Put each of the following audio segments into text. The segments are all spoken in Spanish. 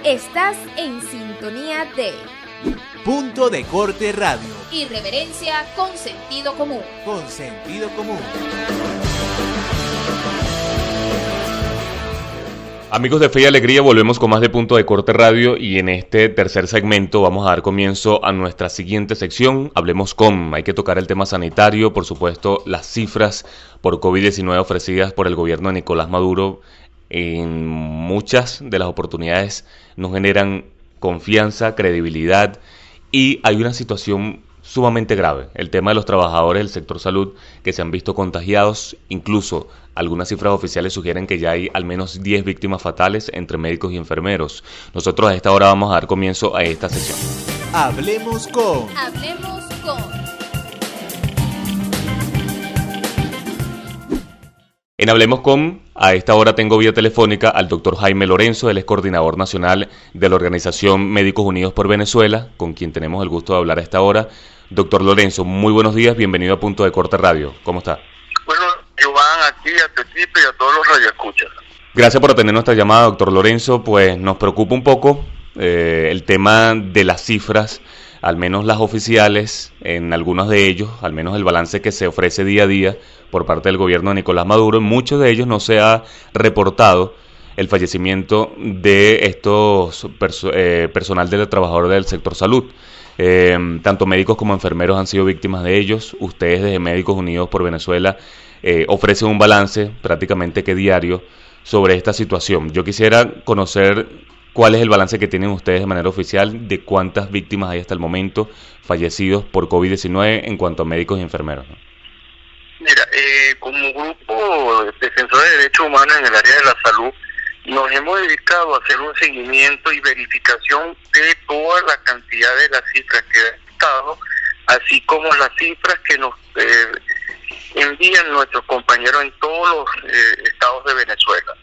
Estás en sintonía de Punto de Corte Radio. Irreverencia con sentido común. Con sentido común. Amigos de Fe y Alegría, volvemos con más de Punto de Corte Radio y en este tercer segmento vamos a dar comienzo a nuestra siguiente sección. Hablemos con, hay que tocar el tema sanitario, por supuesto, las cifras por COVID-19 ofrecidas por el gobierno de Nicolás Maduro en muchas de las oportunidades nos generan confianza, credibilidad y hay una situación sumamente grave, el tema de los trabajadores del sector salud que se han visto contagiados, incluso algunas cifras oficiales sugieren que ya hay al menos 10 víctimas fatales entre médicos y enfermeros. Nosotros a esta hora vamos a dar comienzo a esta sesión. Hablemos con. En Hablemos con, a esta hora tengo vía telefónica al doctor Jaime Lorenzo, él es coordinador nacional de la Organización Médicos Unidos por Venezuela, con quien tenemos el gusto de hablar a esta hora. Doctor Lorenzo, muy buenos días, bienvenido a Punto de Corte Radio. ¿Cómo está? Bueno, Giovanni, aquí a tu equipo y a todos los radioescuchas. Gracias por atender nuestra llamada, doctor Lorenzo. Pues nos preocupa un poco el tema de las cifras, al menos las oficiales, en algunos de ellos, al menos el balance que se ofrece día a día por parte del gobierno de Nicolás Maduro. En muchos de ellos no se ha reportado el fallecimiento de estos personal de trabajadores del sector salud. Tanto médicos como enfermeros han sido víctimas de ellos. Ustedes desde Médicos Unidos por Venezuela ofrecen un balance prácticamente que diario sobre esta situación. Yo quisiera conocer cuál es el balance que tienen ustedes de manera oficial de cuántas víctimas hay hasta el momento fallecidos por COVID-19 en cuanto a médicos y enfermeros, ¿no? Mira, como grupo defensor de derechos humanos en el área de la salud, nos hemos dedicado a hacer un seguimiento y verificación de toda la cantidad de las cifras que han estado, así como las cifras que nos envían nuestros compañeros en todos los estados de Venezuela.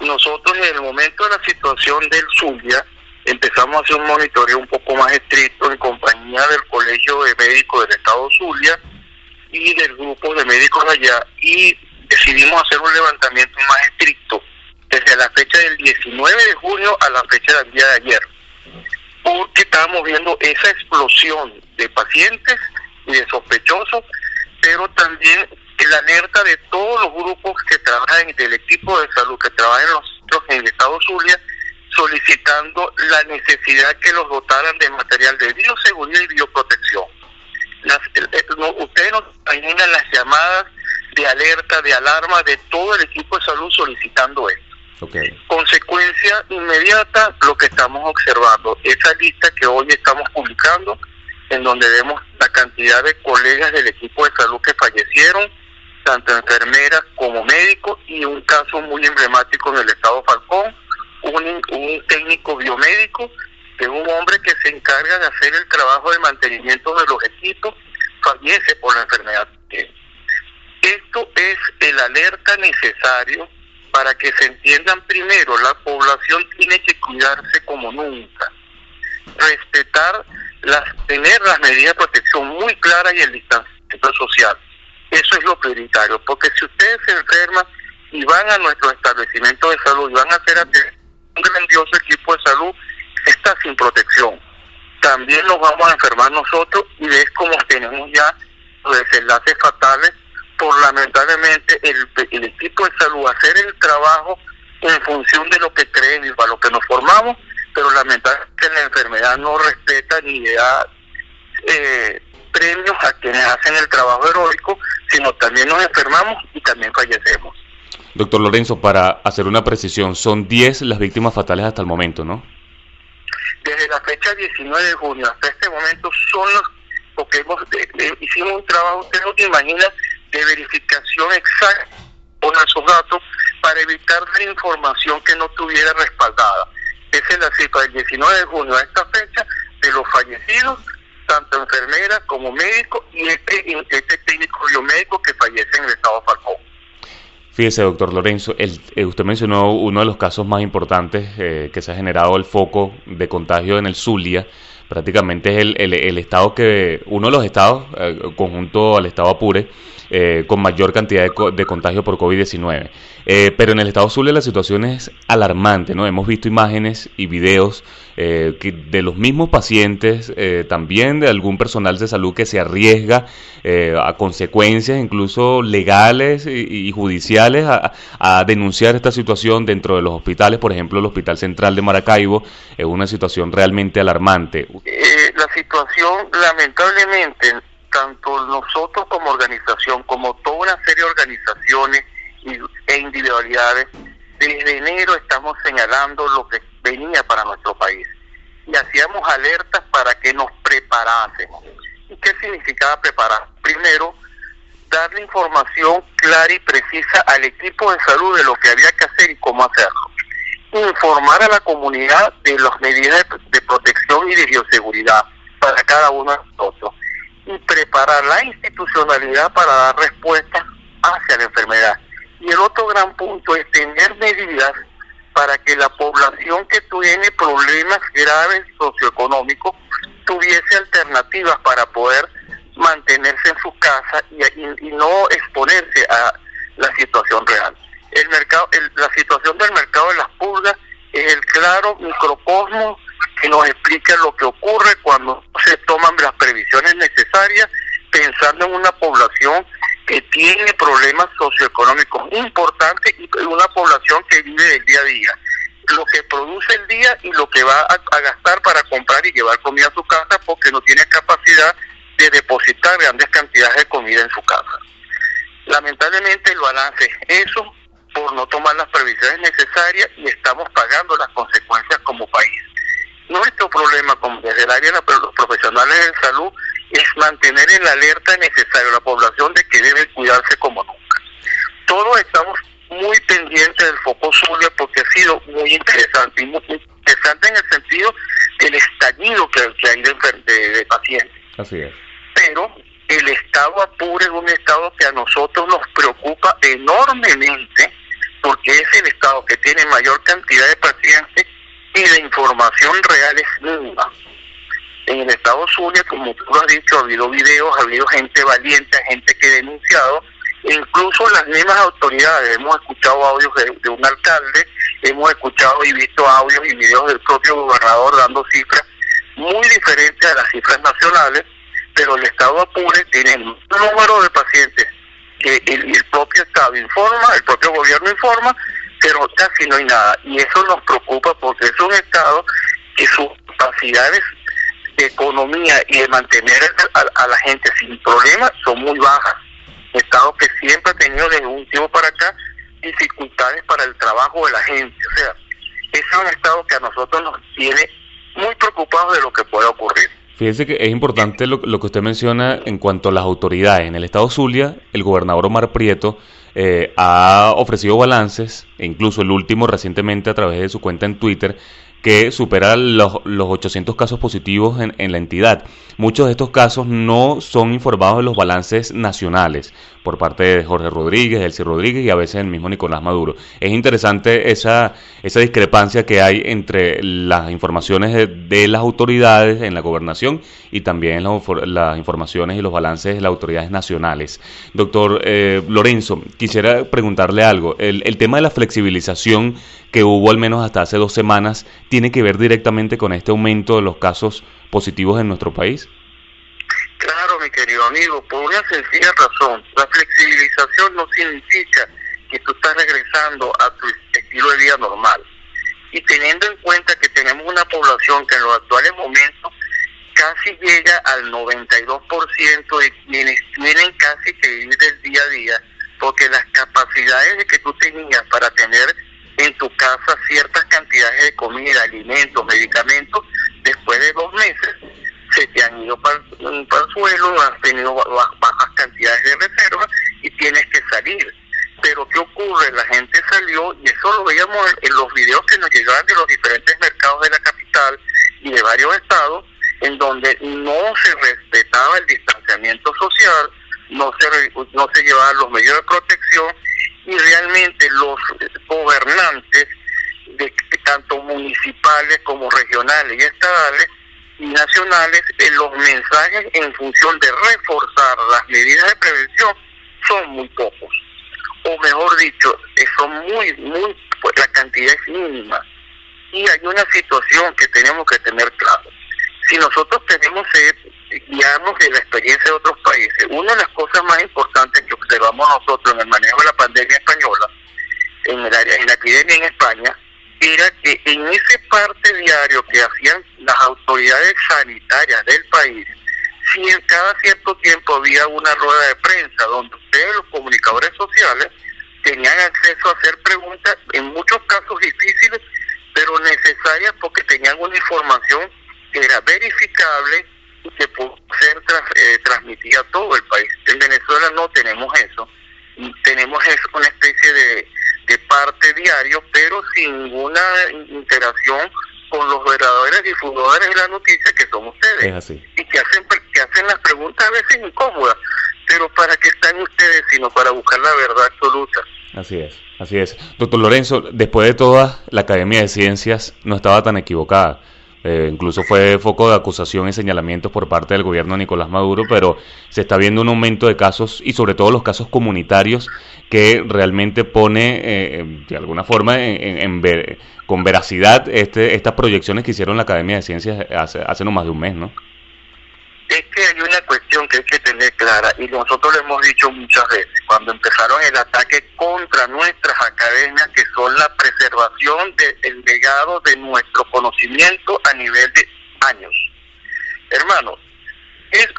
Nosotros en el momento de la situación del Zulia empezamos a hacer un monitoreo un poco más estricto en compañía del Colegio de Médicos del Estado Zulia y del grupo de médicos allá, y decidimos hacer un levantamiento más estricto desde la fecha del 19 de junio a la fecha del día de ayer, porque estábamos viendo esa explosión de pacientes y de sospechosos, pero también la alerta de todos los grupos que trabajan, del equipo de salud que trabaja en el estado Zulia, solicitando la necesidad que los dotaran de material de bioseguridad y bioprotección. Ustedes nos imaginan las llamadas de alerta, de alarma de todo el equipo de salud solicitando esto. Okay. Consecuencia inmediata, lo que estamos observando, esa lista que hoy estamos publicando, en donde vemos la cantidad de colegas del equipo de salud que fallecieron, tanto enfermeras como médicos, y un caso muy emblemático en el estado Falcón, un técnico biomédico, que es un hombre que se encarga de hacer el trabajo de mantenimiento de los equipos, fallece por la enfermedad. Esto es el alerta necesario para que se entiendan. Primero, la población tiene que cuidarse como nunca, respetar tener las medidas de protección muy claras y el distanciamiento social. Eso es lo prioritario, porque si ustedes se enferman y van a nuestro establecimiento de salud y van a hacer un grandioso equipo de salud, está sin protección. También nos vamos a enfermar nosotros, y ves como tenemos ya los desenlaces fatales por lamentablemente el equipo de salud hacer el trabajo en función de lo que creen y para lo que nos formamos, pero lamentablemente la enfermedad no respeta ni le da premios a quienes hacen el trabajo heroico, sino también nos enfermamos y también fallecemos. Doctor Lorenzo, para hacer una precisión, son 10 las víctimas fatales hasta el momento, ¿no? Desde la fecha 19 de junio hasta este momento son los, porque hicimos un trabajo, usted no te imagina, de verificación exacta con esos datos para evitar la información que no tuviera respaldada. Esa es la cifra del 19 de junio a esta fecha de los fallecidos, tanto enfermeras como médicos, y este técnico biomédico que fallece en el estado Falcón. Fíjese, doctor Lorenzo, usted mencionó uno de los casos más importantes que se ha generado el foco de contagio en el Zulia, prácticamente es el estado uno de los estados, conjunto al estado Apure, con mayor cantidad de contagio por COVID-19. Pero en el estado Zulia la situación es alarmante, ¿no? Hemos visto imágenes y videos de los mismos pacientes, también de algún personal de salud que se arriesga a consecuencias incluso legales y judiciales a denunciar esta situación dentro de los hospitales. Por ejemplo, el Hospital Central de Maracaibo es una situación realmente alarmante. La situación, lamentablemente, tanto nosotros como organización, como toda una serie de organizaciones e individualidades, desde enero estamos señalando lo que venía para nuestro país y hacíamos alertas para que nos preparásemos. ¿Y qué significaba preparar? Primero, darle información clara y precisa al equipo de salud de lo que había que hacer y cómo hacerlo. Informar a la comunidad de las medidas de protección y de bioseguridad para cada uno de nosotros. Y preparar la institucionalidad para dar respuestas hacia la enfermedad. Y el otro gran punto es tener medidas para que la población que tiene problemas graves socioeconómicos tuviese alternativas para poder mantenerse en su casa y no exponerse a la situación real. La situación del mercado de las pulgas es el claro microcosmo que nos explica lo que ocurre cuando se toman las previsiones necesarias pensando en una población que tiene problemas socioeconómicos importantes y una población que vive del día a día, lo que produce el día y lo que va a gastar para comprar y llevar comida a su casa porque no tiene capacidad de depositar grandes cantidades de comida en su casa. Lamentablemente el balance es eso, por no tomar las previsiones necesarias, y estamos pagando las consecuencias como país. Nuestro problema desde el área de los profesionales de salud es mantener en la alerta necesaria a la población de que debe cuidarse como nunca. Todos estamos muy pendientes del foco Zulia porque ha sido muy interesante, y muy interesante en el sentido del estallido que hay de pacientes. Así es. Pero el estado Apure es un estado que a nosotros nos preocupa enormemente porque es el estado que tiene mayor cantidad de pacientes y la información real es mínima. En el estado Zulia, como tú lo has dicho, ha habido videos, ha habido gente valiente, gente que ha denunciado, e incluso las mismas autoridades. Hemos escuchado audios de un alcalde, hemos escuchado y visto audios y videos del propio gobernador dando cifras muy diferentes a las cifras nacionales, pero el estado Apure tiene un número de pacientes que el propio estado informa, el propio gobierno informa, pero casi no hay nada, y eso nos preocupa porque es un estado que sus capacidades de economía y de mantener a la gente sin problemas son muy bajas. Estado que siempre ha tenido desde un tiempo para acá dificultades para el trabajo de la gente. O sea, es un estado que a nosotros nos tiene muy preocupados de lo que puede ocurrir. Fíjese que es importante lo que usted menciona en cuanto a las autoridades. En el estado Zulia, el gobernador Omar Prieto ha ofrecido balances, e incluso el último recientemente a través de su cuenta en Twitter, que supera los 800 casos positivos en la entidad. Muchos de estos casos no son informados en los balances nacionales por parte de Jorge Rodríguez, Elsie Rodríguez y a veces el mismo Nicolás Maduro. Es interesante esa discrepancia que hay entre las informaciones de las autoridades en la gobernación y también las informaciones y los balances de las autoridades nacionales. Doctor Lorenzo, quisiera preguntarle algo. El tema de la flexibilización que hubo al menos hasta hace 2 semanas, ¿tiene que ver directamente con este aumento de los casos positivos en nuestro país? Claro, mi querido amigo, por una sencilla razón. La flexibilización no significa que tú estás regresando a tu estilo de vida normal. Y teniendo en cuenta que tenemos una población que en los actuales momentos casi llega al 92% de quienes tienen casi que vivir del día a día, porque las capacidades de que tú tenías para tener en tu casa ciertas cantidades de comida, alimentos, medicamentos, después de 2 meses se te han ido para el suelo, has tenido bajas cantidades de reservas y tienes que salir. Pero ¿qué ocurre? La gente salió, y eso lo veíamos en los videos que nos llegaban de los diferentes mercados de la capital y de varios estados, en donde no se respetaba el distanciamiento social, no se llevaban los medios de protección, y realmente los gobernantes, tanto municipales como regionales y estatales, y nacionales, los mensajes en función de reforzar las medidas de prevención son muy pocos. O mejor dicho, son pues la cantidad es mínima. Y hay una situación que tenemos que tener claro. Si nosotros tenemos que guiarnos de la experiencia de otros países, una de las cosas más importantes que observamos nosotros en el manejo de la pandemia española, en la epidemia en España, era que en ese parte diario que hacían las autoridades sanitarias del país, si en cada cierto tiempo había una rueda de prensa donde ustedes, los comunicadores sociales, tenían acceso a hacer preguntas, en muchos casos difíciles, pero necesarias porque tenían una información que era verificable y que pudo ser transmitida a todo el país. En Venezuela no tenemos eso. Tenemos una especie de parte diario, pero sin ninguna interacción con los verdaderos difusores de la noticia, que son ustedes. Es así. Y que hacen las preguntas a veces incómodas. Pero ¿para qué están ustedes sino para buscar la verdad absoluta? Así es, así es. Doctor Lorenzo, después de todas, la Academia de Ciencias no estaba tan equivocada. Incluso fue foco de acusación y señalamientos por parte del gobierno de Nicolás Maduro, pero se está viendo un aumento de casos y sobre todo los casos comunitarios que realmente pone de alguna forma con veracidad estas proyecciones que hicieron la Academia de Ciencias hace no más de un mes, ¿no? Es que hay una cuestión que hay que tener clara, y nosotros lo hemos dicho muchas veces, cuando empezaron el ataque contra nuestras academias, que son la preservación del legado de nuestro conocimiento a nivel de años. Hermanos,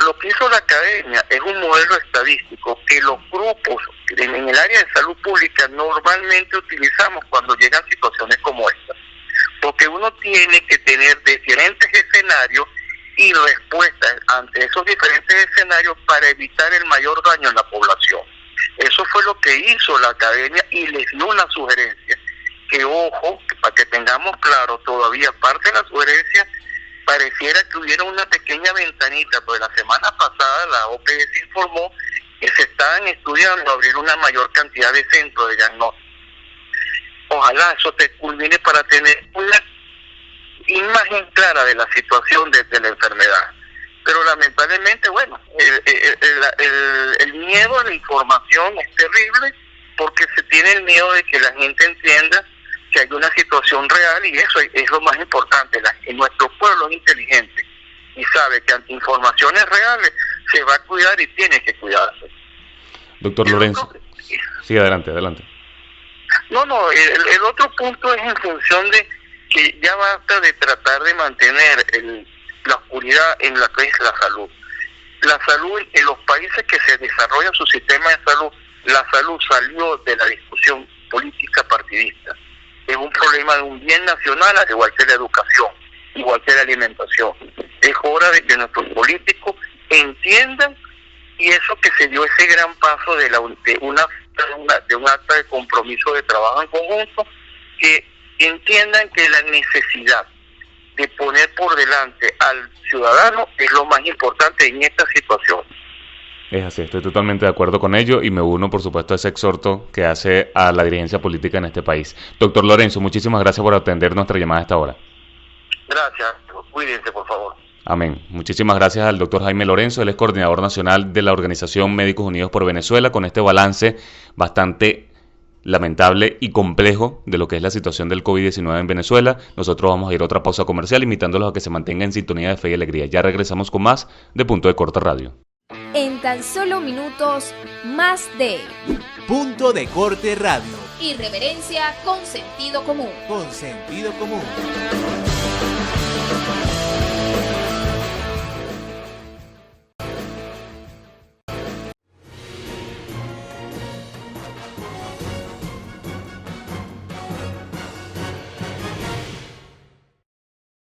lo que hizo la academia es un modelo estadístico que los grupos en el área de salud pública normalmente utilizamos cuando llegan situaciones como esta, porque uno tiene que tener diferentes escenarios y respuestas ante esos diferentes escenarios para evitar el mayor daño en la población. Eso fue lo que hizo la academia y les dio una sugerencia, que ojo, para que tengamos claro, todavía parte de la sugerencia pareciera que hubiera una pequeña ventanita, pues la semana pasada la OPS informó que se estaban estudiando abrir una mayor cantidad de centros de diagnóstico. Ojalá eso te culmine para tener una imagen clara de la situación de la enfermedad. Pero lamentablemente, bueno, el miedo a la información es terrible, porque se tiene el miedo de que la gente entienda que hay una situación real, y eso es lo más importante. Nuestro pueblo es inteligente y sabe que ante informaciones reales se va a cuidar y tiene que cuidarse. Doctor Lorenzo, sí, adelante. No, el otro punto es en función de que ya basta de tratar de mantener la oscuridad en la que es la salud. La salud en los países que se desarrollan su sistema de salud, la salud salió de la discusión política partidista. Es un problema de un bien nacional, al igual que la educación, igual que la alimentación. Es hora de que nuestros políticos entiendan, y eso que se dio ese gran paso de un acta de compromiso de trabajo en conjunto, que entiendan que la necesidad de poner por delante al ciudadano es lo más importante en esta situación. Es así, estoy totalmente de acuerdo con ello y me uno, por supuesto, a ese exhorto que hace a la dirigencia política en este país. Doctor Lorenzo, muchísimas gracias por atender nuestra llamada a esta hora. Gracias, cuídense, por favor. Amén. Muchísimas gracias al doctor Jaime Lorenzo, él es coordinador nacional de la Organización Médicos Unidos por Venezuela, con este balance bastante lamentable y complejo de lo que es la situación del COVID-19 en Venezuela. Nosotros vamos a ir a otra pausa comercial, invitándolos a que se mantengan en sintonía de Fe y Alegría. Ya regresamos con más de Punto de Corte Radio. En tan solo minutos, más de Punto de Corte Radio. Irreverencia con sentido común. Con sentido común.